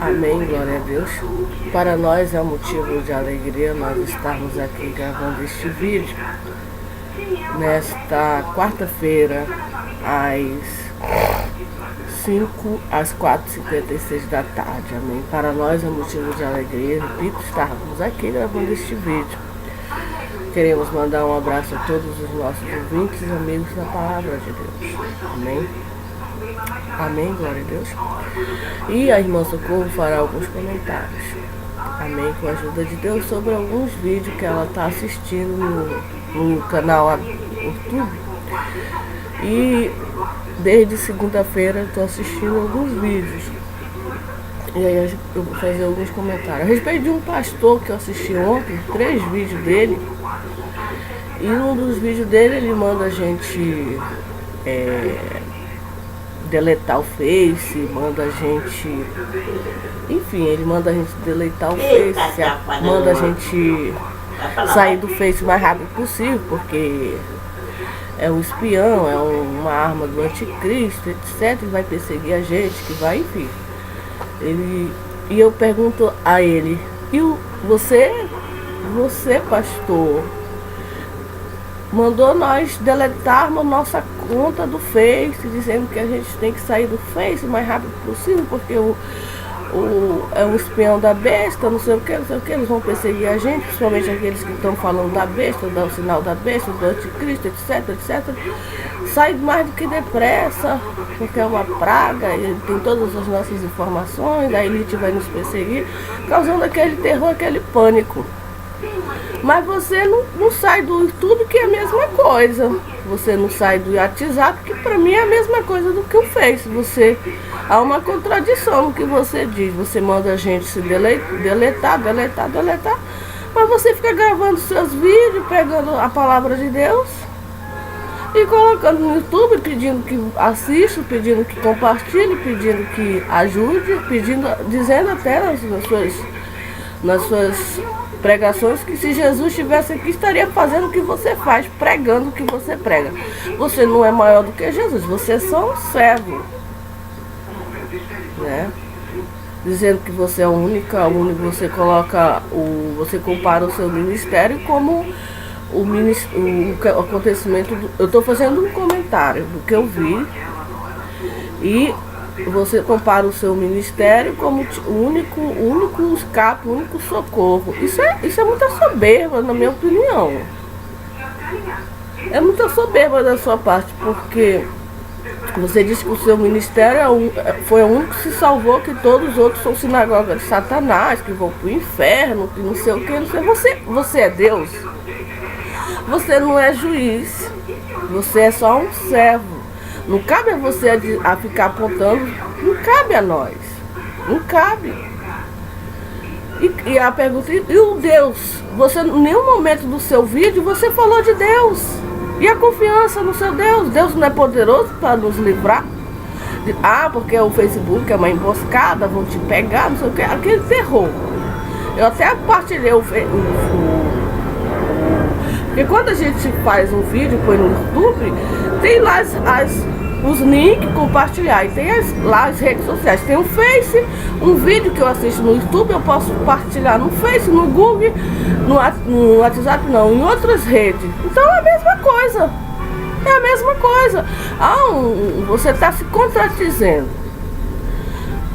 Amém, glória a Deus. Para nós é um motivo de alegria nós estarmos aqui gravando este vídeo nesta quarta-feira às 4h56 da tarde. Amém. Para nós é um motivo de alegria, repito, estarmos aqui gravando este vídeo. Queremos mandar um abraço a todos os nossos ouvintes e amigos da Palavra de Deus. Amém. Amém, glória a Deus. E a irmã Socorro fará alguns comentários. Amém, com a ajuda de Deus, sobre alguns vídeos que ela está assistindo no canal YouTube. E desde segunda-feira estou assistindo alguns vídeos. E aí eu vou fazer alguns comentários. A respeito de um pastor que eu assisti ontem, 3 vídeos dele. E um dos vídeos dele ele manda a gente deletar o Face, manda a gente, enfim, ele manda a gente deletar o Face, manda a gente sair do Face o mais rápido possível, porque é um espião, é uma arma do anticristo, etc, que vai perseguir a gente, que vai, enfim. E eu pergunto a ele, você pastor, mandou nós deletarmos nossa conta do Face, dizendo que a gente tem que sair do Face o mais rápido possível, porque é um espião da besta, não sei o que, eles vão perseguir a gente, principalmente aqueles que estão falando da besta, do sinal da besta, do anticristo, etc. Sai mais do que depressa, porque é uma praga, ele tem todas as nossas informações, a elite vai nos perseguir, causando aquele terror, aquele pânico. Mas você não sai do YouTube, que é a mesma coisa. Você não sai do WhatsApp, que para mim é a mesma coisa do que o Face. Há uma contradição no que você diz. Você manda a gente se deletar, mas você fica gravando seus vídeos, pegando a palavra de Deus e colocando no YouTube, pedindo que assista, pedindo que compartilhe, pedindo que ajude, dizendo até nas suas pregações que se Jesus estivesse aqui, estaria fazendo o que você faz, pregando o que você prega. Você não é maior do que Jesus, você é só um servo, né? Dizendo que você é único, você você compara o seu ministério como o acontecimento eu estou fazendo um comentário do que eu vi, e você compara o seu ministério como o único escape, o único socorro. Isso é muita soberba, na minha opinião. É muita soberba da sua parte, porque você disse que o seu ministério foi o único que se salvou, que todos os outros são sinagogas de Satanás, que vão pro inferno, que não sei o que, não sei. Você é Deus. Você não é juiz. Você é só um servo. Não cabe a você a ficar apontando, não cabe a nós, não cabe. E a pergunta, e o Deus? Você, em nenhum momento do seu vídeo, você falou de Deus. E a confiança no seu Deus? Deus não é poderoso para nos livrar? Porque o Facebook é uma emboscada, vão te pegar, não sei o que, aquele terror. Eu até partilhei porque quando a gente faz um vídeo, põe no YouTube, tem lá os links, compartilhar. E tem lá as redes sociais. Tem o Face, um vídeo que eu assisto no YouTube, eu posso compartilhar no Face, no Google, no WhatsApp não, em outras redes. Então é a mesma coisa. É a mesma coisa. Você está se contradizendo.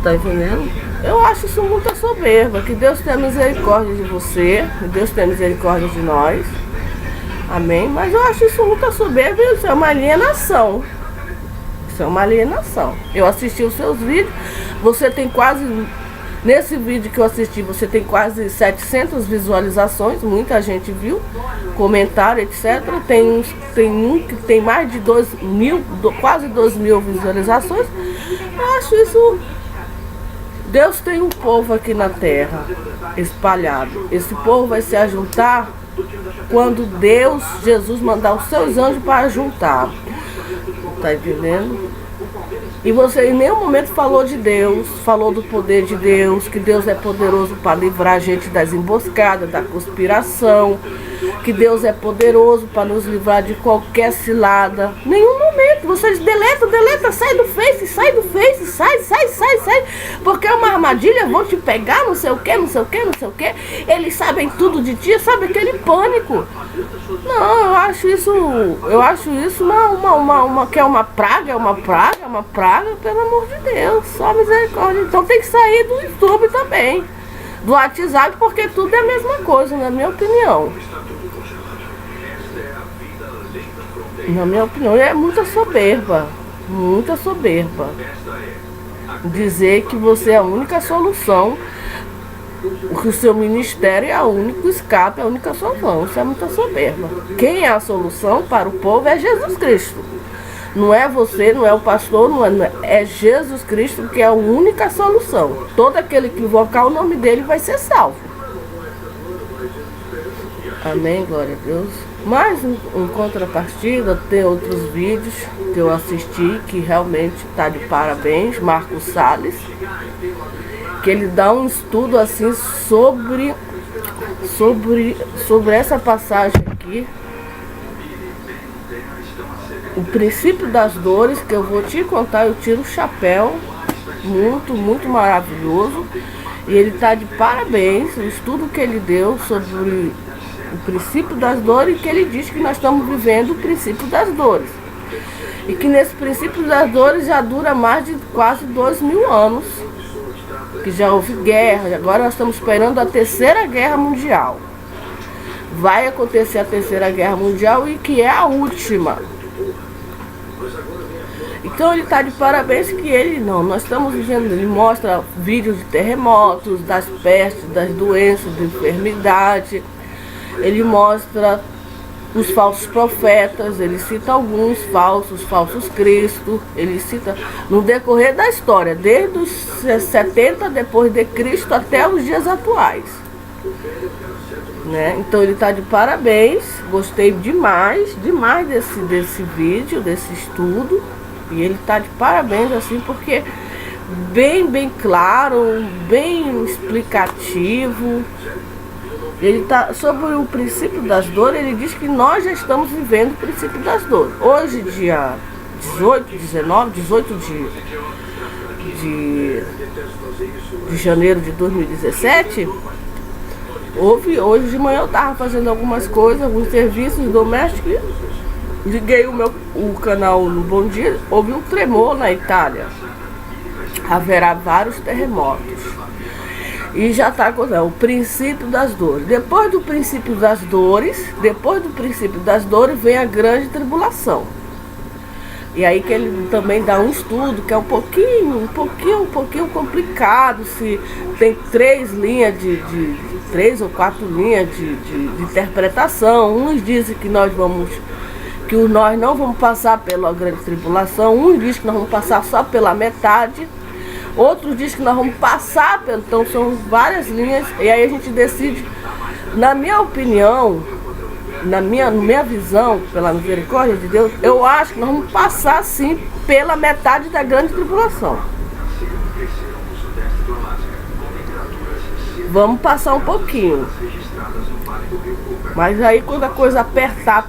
Tá entendendo? Eu acho isso muita soberba. Que Deus tenha misericórdia de você, que Deus tenha misericórdia de nós. Amém? Mas eu acho isso muita soberba, e isso é uma alienação. Isso é uma alienação. Eu assisti os seus vídeos, você tem quase, nesse vídeo que eu assisti, você tem quase 700 visualizações, muita gente viu, comentário, etc. Tem um que tem mais de 2.000, quase 2.000 visualizações. Eu acho isso. Deus tem um povo aqui na terra, espalhado. Esse povo vai se ajuntar quando Jesus mandar os seus anjos para juntar. Tá entendendo? E você em nenhum momento falou de Deus, falou do poder de Deus, que Deus é poderoso para livrar a gente das emboscadas, da conspiração, que Deus é poderoso para nos livrar de qualquer cilada. Nenhum momento. Vocês deleta, sai do Face, sai. Porque é uma armadilha, vão te pegar, não sei o que, não sei o que, não sei o que. Eles sabem tudo de ti, sabe aquele pânico. Não, eu acho isso que é uma praga, pelo amor de Deus, só misericórdia. Então tem que sair do YouTube também, do WhatsApp, porque tudo é a mesma coisa, na minha opinião. Na minha opinião, é muita soberba, dizer que você é a única solução, que o seu ministério é o único escape, é a única solução. Isso é muita soberba. Quem é a solução para o povo é Jesus Cristo. Não é você, não é o pastor, é Jesus Cristo que é a única solução. Todo aquele que invocar o nome dele vai ser salvo. Amém, glória a Deus. Mas em contrapartida, tem outros vídeos que eu assisti que realmente está de parabéns. Marcos Salles, que ele dá um estudo assim sobre essa passagem aqui, o princípio das dores, que eu vou te contar, eu tiro o chapéu, muito maravilhoso. E ele está de parabéns, o estudo que ele deu sobre o princípio das dores, que ele diz que nós estamos vivendo o princípio das dores. E que nesse princípio das dores já dura mais de quase 2000 anos. Que já houve guerra, agora nós estamos esperando a terceira guerra mundial. Vai acontecer a terceira guerra mundial e que é a última. Então ele está de parabéns que nós estamos vivendo, ele mostra vídeos de terremotos, das pestes, das doenças, de enfermidade. Ele mostra os falsos profetas, ele cita alguns falsos cristos, ele cita no decorrer da história, desde os 70 depois de Cristo até os dias atuais. Né? Então ele está de parabéns, gostei demais desse vídeo, desse estudo, e ele está de parabéns assim, porque bem claro, bem explicativo. Ele tá sobre o princípio das dores, ele diz que nós já estamos vivendo o princípio das dores. Hoje, dia 18 de janeiro de 2017, hoje de manhã eu estava fazendo algumas coisas, alguns serviços domésticos, liguei o canal no Bom Dia, houve um tremor na Itália. Haverá vários terremotos. E já está acontecendo o princípio das dores. Depois do princípio das dores, vem a grande tribulação. E aí que ele também dá um estudo que é um pouquinho complicado, se tem três ou quatro linhas de interpretação. Uns dizem que nós não vamos passar pela grande tribulação, uns dizem que nós vamos passar só pela metade. Outros dizem que nós vamos passar, então são várias linhas, e aí a gente decide, na minha opinião, na minha visão, pela misericórdia de Deus, eu acho que nós vamos passar sim pela metade da grande tribulação. Vamos passar um pouquinho. Mas aí quando a coisa apertar,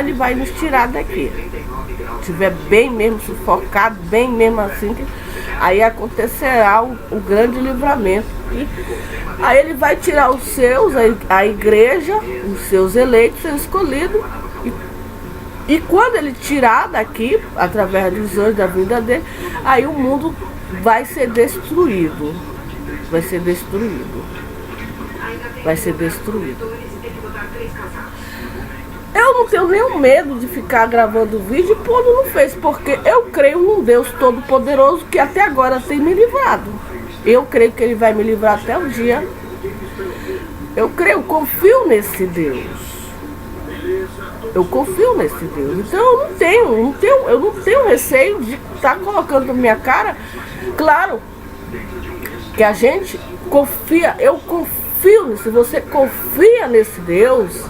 ele vai nos tirar daqui. Se tiver bem mesmo sufocado, bem mesmo assim, aí acontecerá o grande livramento. E aí ele vai tirar os seus, a igreja, os seus eleitos, seus escolhidos. E quando ele tirar daqui, através dos anjos da vinda dele, aí o mundo vai ser destruído. Vai ser destruído. Eu não tenho nenhum medo de ficar gravando vídeo e pondo no Face, porque eu creio num Deus Todo-Poderoso que até agora tem me livrado. Eu creio que Ele vai me livrar até o dia. Eu confio nesse Deus. Então eu não tenho receio de estar colocando na minha cara. Claro que a gente confia, eu confio, se você confia nesse Deus,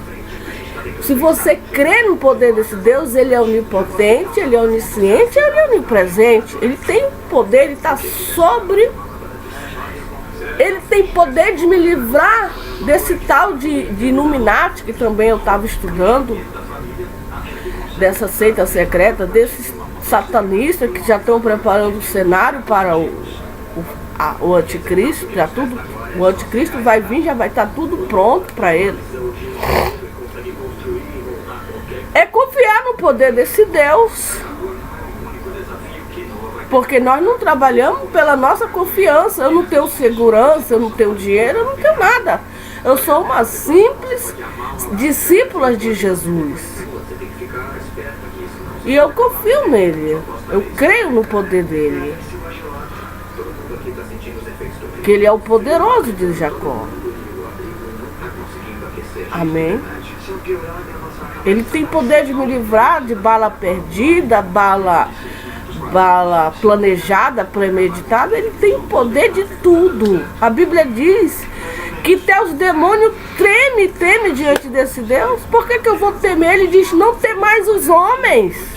se você crê no poder desse Deus, Ele é onipotente, Ele é onisciente, Ele é onipresente. Ele tem poder, Ele está sobre. Ele tem poder de me livrar desse tal de Illuminati, que também eu estava estudando, dessa seita secreta, desses satanistas que já estão preparando o cenário para o anticristo, já tudo, o anticristo vai vir, já vai estar tudo pronto para ele. É confiar no poder desse Deus, porque nós não trabalhamos pela nossa confiança. Eu não tenho segurança, eu não tenho dinheiro, eu não tenho nada. Eu sou uma simples discípula de Jesus. E eu confio nele. Eu creio no poder dele. Que ele é o poderoso de Jacó. Amém? Ele tem poder de me livrar de bala perdida, bala planejada, premeditada. Ele tem o poder de tudo. A Bíblia diz que até os demônios tremem diante desse Deus. Por que eu vou temer? Ele diz: não tem mais os homens.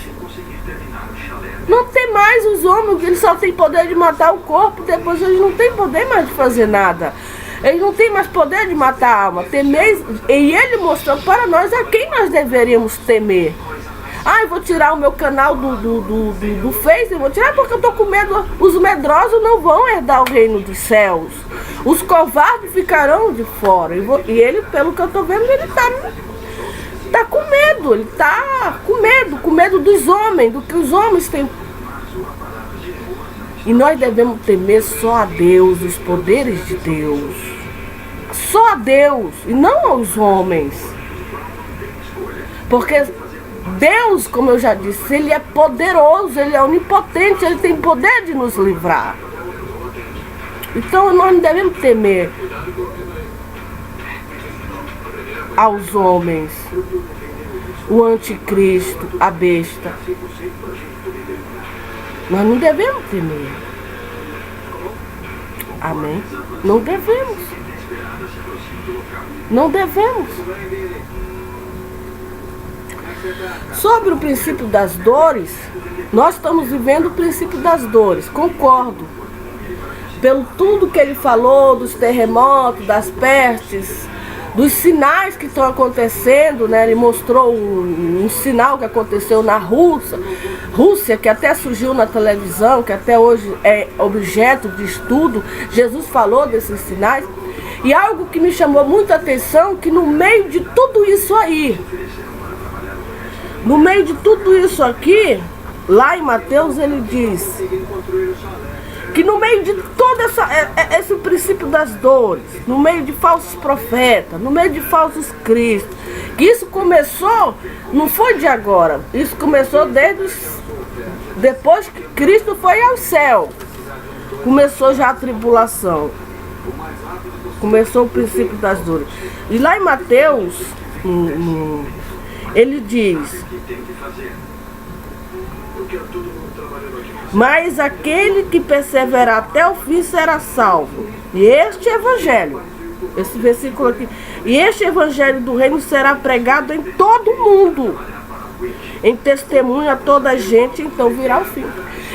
Não tem mais os homens. Ele só tem poder de matar o corpo. Depois eles não têm poder mais de fazer nada. Eles não têm mais poder de matar a alma. Temer. E ele mostrou para nós a quem nós deveríamos temer. Eu vou tirar o meu canal do Face, eu vou tirar porque eu tô com medo. Os medrosos não vão herdar o reino dos céus. Os covardes ficarão de fora. E ele, pelo que eu tô vendo, ele tá com medo. Ele tá com medo dos homens, do que os homens têm. E nós devemos temer só a Deus, os poderes de Deus. Só a Deus e não aos homens. Porque Deus, como eu já disse, ele é poderoso, ele é onipotente, ele tem poder de nos livrar. Então nós não devemos temer aos homens, o anticristo, a besta. Nós não devemos temer. Amém? Não devemos. Não devemos. Sobre o princípio das dores, nós estamos vivendo o princípio das dores, concordo. Pelo tudo que ele falou, dos terremotos, das pestes, dos sinais que estão acontecendo, né? Ele mostrou um sinal que aconteceu na Rússia, que até surgiu na televisão, que até hoje é objeto de estudo. Jesus falou desses sinais. E algo que me chamou muita atenção, que no meio de tudo isso aí, no meio de tudo isso aqui, lá em Mateus ele diz que no meio de todo esse princípio das dores, no meio de falsos profetas, no meio de falsos cristos, que isso começou, não foi de agora, isso começou depois que Cristo foi ao céu. Começou já a tribulação. Começou o princípio das dores. E lá em Mateus, ele diz: mas aquele que perseverar até o fim será salvo. E este evangelho, esse versículo aqui, e este evangelho do reino será pregado em todo o mundo, em testemunho a toda a gente, então virá o fim.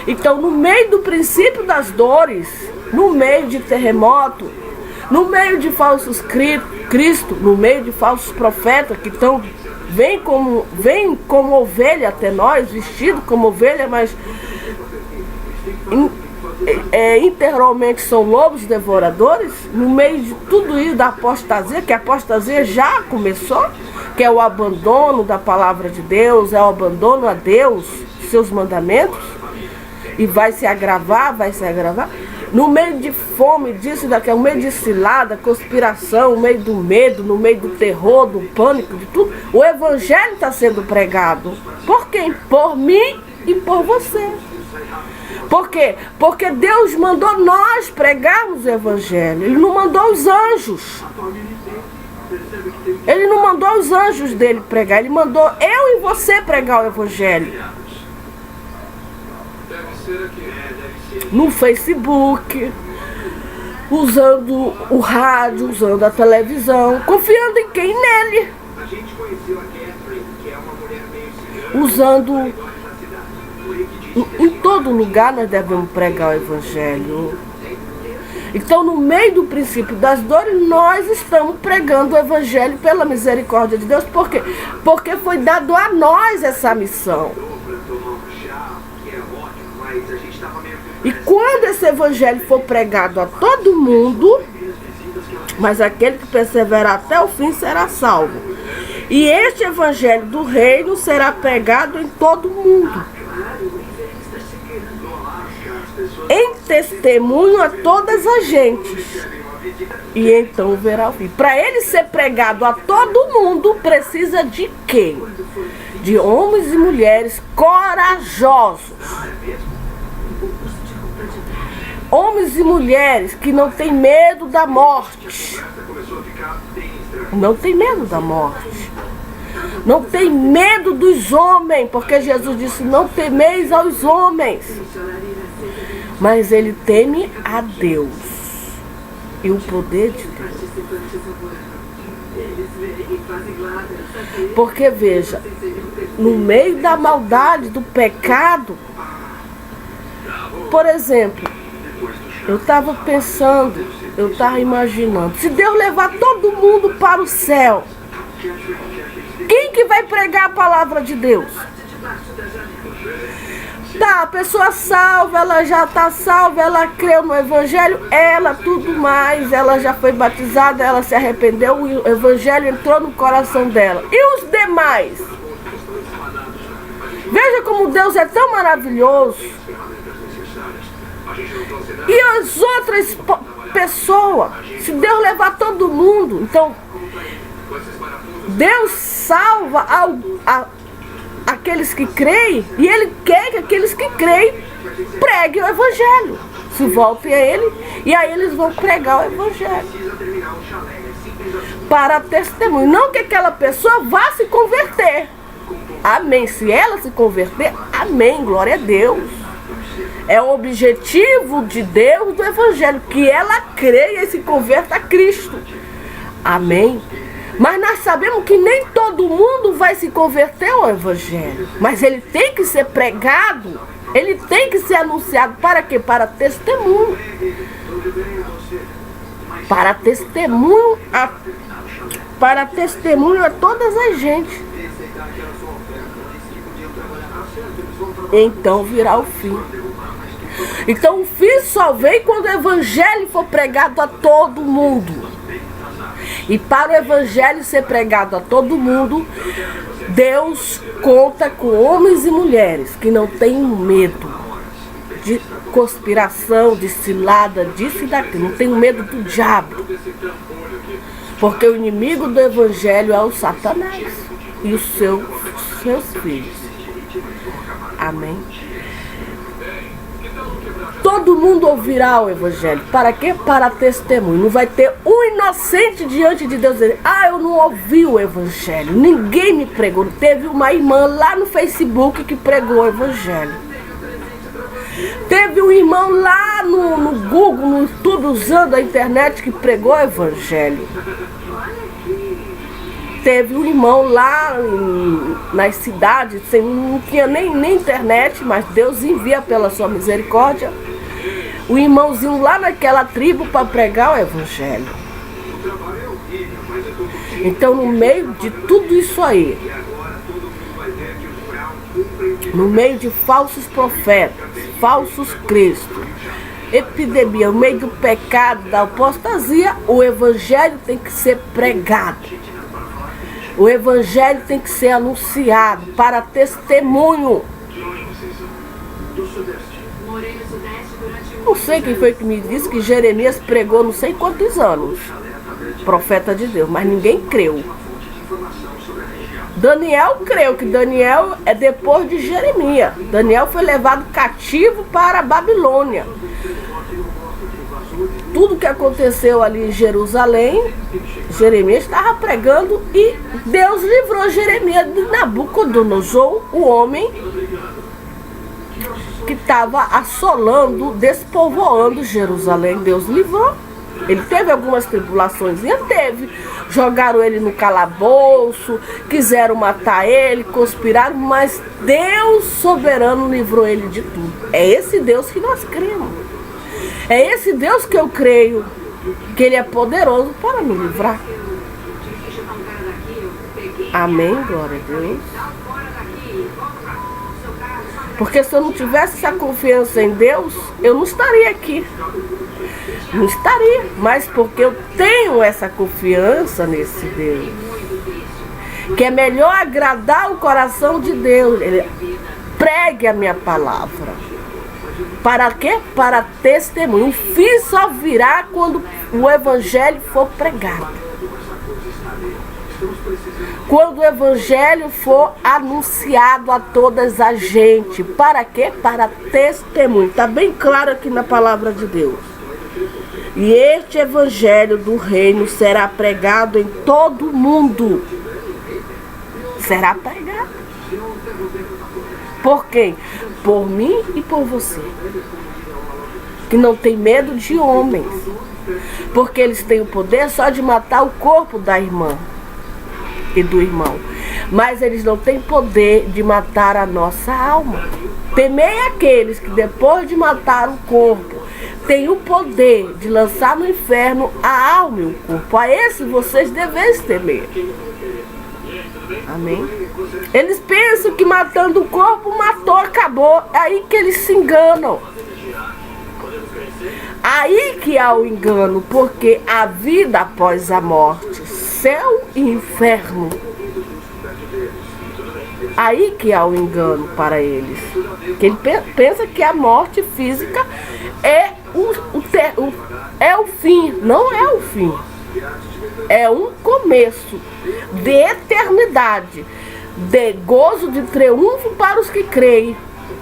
Então, no meio do princípio das dores, no meio de terremoto, no meio de falsos Cristo, no meio de falsos profetas que vêm como ovelha até nós, vestido como ovelha, mas interiormente são lobos devoradores. No meio de tudo isso da apostasia, que a apostasia já começou, que é o abandono da palavra de Deus, é o abandono a Deus, seus mandamentos, e vai se agravar. No meio de fome, disso e daquilo, no meio de cilada, conspiração, no meio do medo, no meio do terror, do pânico, de tudo, o evangelho está sendo pregado. Por quem? Por mim e por você. Por quê? Porque Deus mandou nós pregarmos o evangelho. Ele não mandou os anjos. Ele não mandou os anjos dele pregar. Ele mandou eu e você pregar o evangelho. No Facebook, usando o rádio, usando a televisão, confiando em quem? Nele. Usando em todo lugar nós devemos pregar o evangelho. Então, no meio do princípio das dores, nós estamos pregando o evangelho pela misericórdia de Deus. Por quê? Porque foi dado a nós essa missão. E quando quando esse evangelho for pregado a todo mundo, mas aquele que perseverar até o fim será salvo. E este evangelho do reino será pregado em todo mundo, em testemunho a todas as gentes. E então verá o fim. Para ele ser pregado a todo mundo, precisa de quê? De homens e mulheres corajosos. Homens e mulheres que não têm medo da morte. Não tem medo da morte. Não tem medo dos homens, porque Jesus disse: não temeis aos homens. Mas ele teme a Deus e o poder de Deus. Porque veja, no meio da maldade, do pecado, por exemplo, eu estava pensando, eu estava imaginando, se Deus levar todo mundo para o céu, quem que vai pregar a palavra de Deus? Tá, a pessoa salva, ela já está salva, ela creu no evangelho, ela tudo mais, ela já foi batizada, ela se arrependeu, o evangelho entrou no coração dela. E os demais? Veja como Deus é tão maravilhoso. E as outras pessoas, se Deus levar todo mundo, então Deus salva aqueles que creem, e Ele quer que aqueles que creem preguem o evangelho, se voltem a Ele, e aí eles vão pregar o evangelho para testemunho. Não que aquela pessoa vá se converter, amém, se ela se converter, amém, glória a Deus. É o objetivo de Deus do evangelho, que ela creia e se converta a Cristo, amém. Mas nós sabemos que nem todo mundo vai se converter ao evangelho. Mas ele tem que ser pregado, ele tem que ser anunciado. Para quê? Para testemunho. Para testemunho a todas as gentes. Então virá o fim. Então o fim só vem quando o evangelho for pregado a todo mundo. E para o evangelho ser pregado a todo mundo, Deus conta com homens e mulheres que não têm medo de conspiração, de cilada, disso e daquilo. Não tem medo do diabo. Porque o inimigo do evangelho é o Satanás e os seus filhos. Amém. Todo mundo ouvirá o evangelho. Para quê? Para testemunho. Não vai ter um inocente diante de Deus dizer: ah, eu não ouvi o evangelho, ninguém me pregou. Teve uma irmã lá no Facebook que pregou o evangelho. Teve um irmão lá no Google, no YouTube, usando a internet, que pregou o evangelho. Teve um irmão lá nas cidades, não tinha nem internet, mas Deus envia pela sua misericórdia o irmãozinho lá naquela tribo para pregar o evangelho. Então, no meio de tudo isso aí, no meio de falsos profetas, falsos cristos, epidemia, no meio do pecado, da apostasia, o evangelho tem que ser pregado. O evangelho tem que ser anunciado para testemunho. Não sei quem foi que me disse que Jeremias pregou não sei quantos anos, profeta de Deus, mas ninguém creu. Daniel creu, que Daniel é depois de Jeremias. Daniel foi levado cativo para a Babilônia. Tudo que aconteceu ali em Jerusalém, Jeremias estava pregando, e Deus livrou Jeremias de Nabucodonosor, o homem que estava assolando, despovoando Jerusalém. Deus livrou. Ele teve algumas tribulações, teve. Jogaram ele no calabouço, quiseram matar ele, conspiraram, mas Deus soberano livrou ele de tudo. É esse Deus que nós cremos. É esse Deus que eu creio, que Ele é poderoso para me livrar. Amém, glória a Deus. Porque se eu não tivesse essa confiança em Deus, eu não estaria aqui. Não estaria, mas porque eu tenho essa confiança nesse Deus, que é melhor agradar o coração de Deus. Ele pregue a minha palavra. Para quê? Para testemunho. O fim só virá quando o evangelho for pregado. Quando o evangelho for anunciado a todas as gente. Para quê? Para testemunho. Está bem claro aqui na palavra de Deus. E este evangelho do reino será pregado em todo o mundo. Será pregado. Por quem? Por mim e por você. Que não tem medo de homens. Porque eles têm o poder só de matar o corpo da irmã e do irmão. Mas eles não têm poder de matar a nossa alma. Temei aqueles que depois de matar o corpo tem o poder de lançar no inferno a alma e o corpo. A esse vocês devem temer. Amém? Eles pensam que matando o corpo, matou, acabou. É aí que eles se enganam. Aí que há o engano, porque a vida após a morte, céu e inferno. Aí que há o engano para eles. Que ele pensa que a morte física é o fim. Não é o fim. É um começo de eternidade, de gozo, de triunfo para os que creem,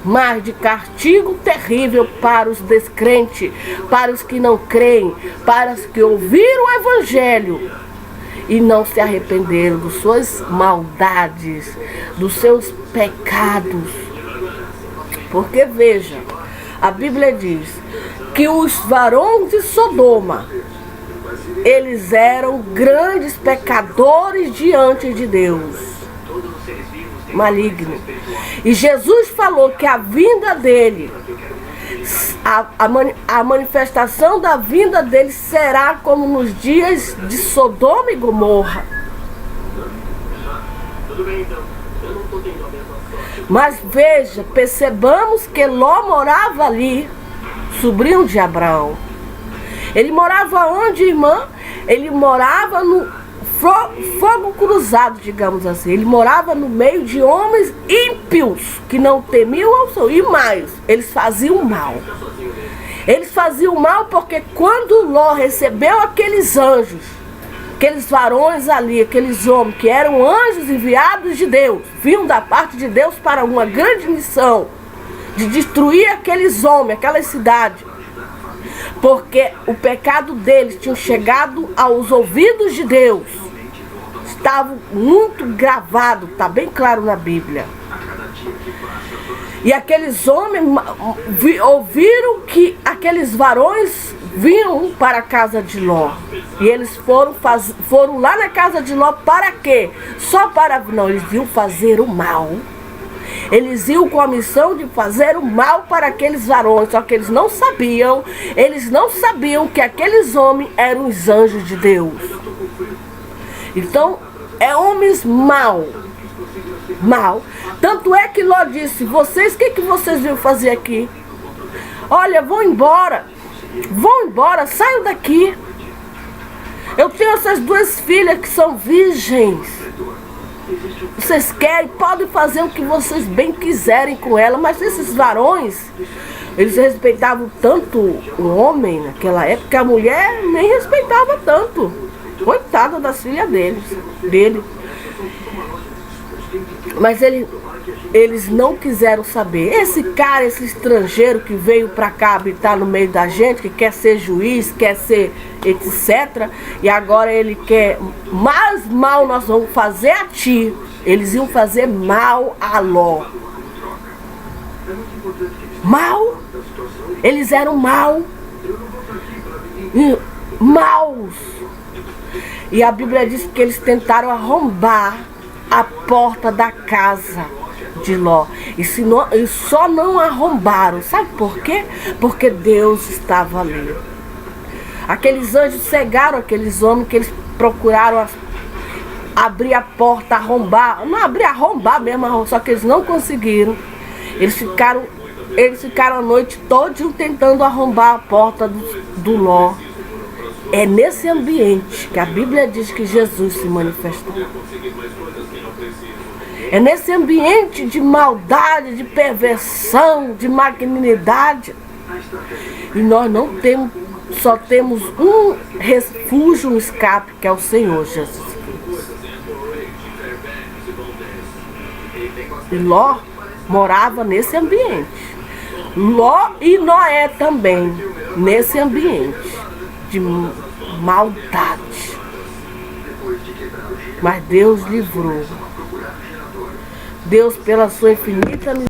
mas de castigo terrível para os descrentes, para os que não creem, para os que ouviram o evangelho e não se arrependeram das suas maldades, dos seus pecados. Porque veja, a Bíblia diz que os varões de Sodoma, eles eram grandes pecadores diante de Deus, maligno. E Jesus falou que a vinda dele, a manifestação da vinda dele será como nos dias de Sodoma e Gomorra. Mas veja, percebamos que Ló morava ali, sobrinho de Abraão. Ele morava onde, irmã? Ele morava no fogo cruzado, digamos assim. Ele morava no meio de homens ímpios, que não temiam ao Senhor. E mais, eles faziam mal. Eles faziam mal porque quando Ló recebeu aqueles anjos, aqueles varões ali, aqueles homens que eram anjos enviados de Deus, vinham da parte de Deus para uma grande missão, de destruir aqueles homens, aquela cidade. Porque o pecado deles tinha chegado aos ouvidos de Deus. Estava muito gravado, está bem claro na Bíblia. E aqueles homens ouviram que aqueles varões vinham para a casa de Ló. E eles foram lá na casa de Ló para quê? Só para... Não, eles iam fazer o mal. Eles iam com a missão de fazer o mal para aqueles varões, só que eles não sabiam que aqueles homens eram os anjos de Deus. Então, é homens mal. Tanto é que Ló disse, vocês, o que vocês vêm fazer aqui? Olha, vão embora, saiam daqui. Eu tenho essas duas filhas que são virgens. Vocês querem, podem fazer o que vocês bem quiserem com ela, mas esses varões, eles respeitavam tanto o homem naquela época, a mulher nem respeitava tanto. Coitada das filhas dele. Mas eles não quiseram saber. Esse cara, esse estrangeiro que veio pra cá habitar no meio da gente, que quer ser juiz, quer ser etc. E agora ele quer, mais mal nós vamos fazer a ti. Eles iam fazer mal a Ló. Mal. Eles eram maus. E a Bíblia diz que eles tentaram arrombar a porta da casa de Ló. E só não arrombaram. Sabe por quê? Porque Deus estava ali. Aqueles anjos cegaram aqueles homens que eles procuraram abrir a porta, arrombar. Não abrir, arrombar mesmo, só que eles não conseguiram. Eles ficaram Eles ficaram a noite toda tentando arrombar a porta do Ló. É nesse ambiente que a Bíblia diz que Jesus se manifestou. É nesse ambiente de maldade, de perversão, de malignidade. E nós não temos, só temos um refúgio, um escape, que é o Senhor Jesus Cristo. E Ló morava nesse ambiente. Ló e Noé também, nesse ambiente de maldade. Mas Deus livrou. Deus, pela sua infinita misericórdia,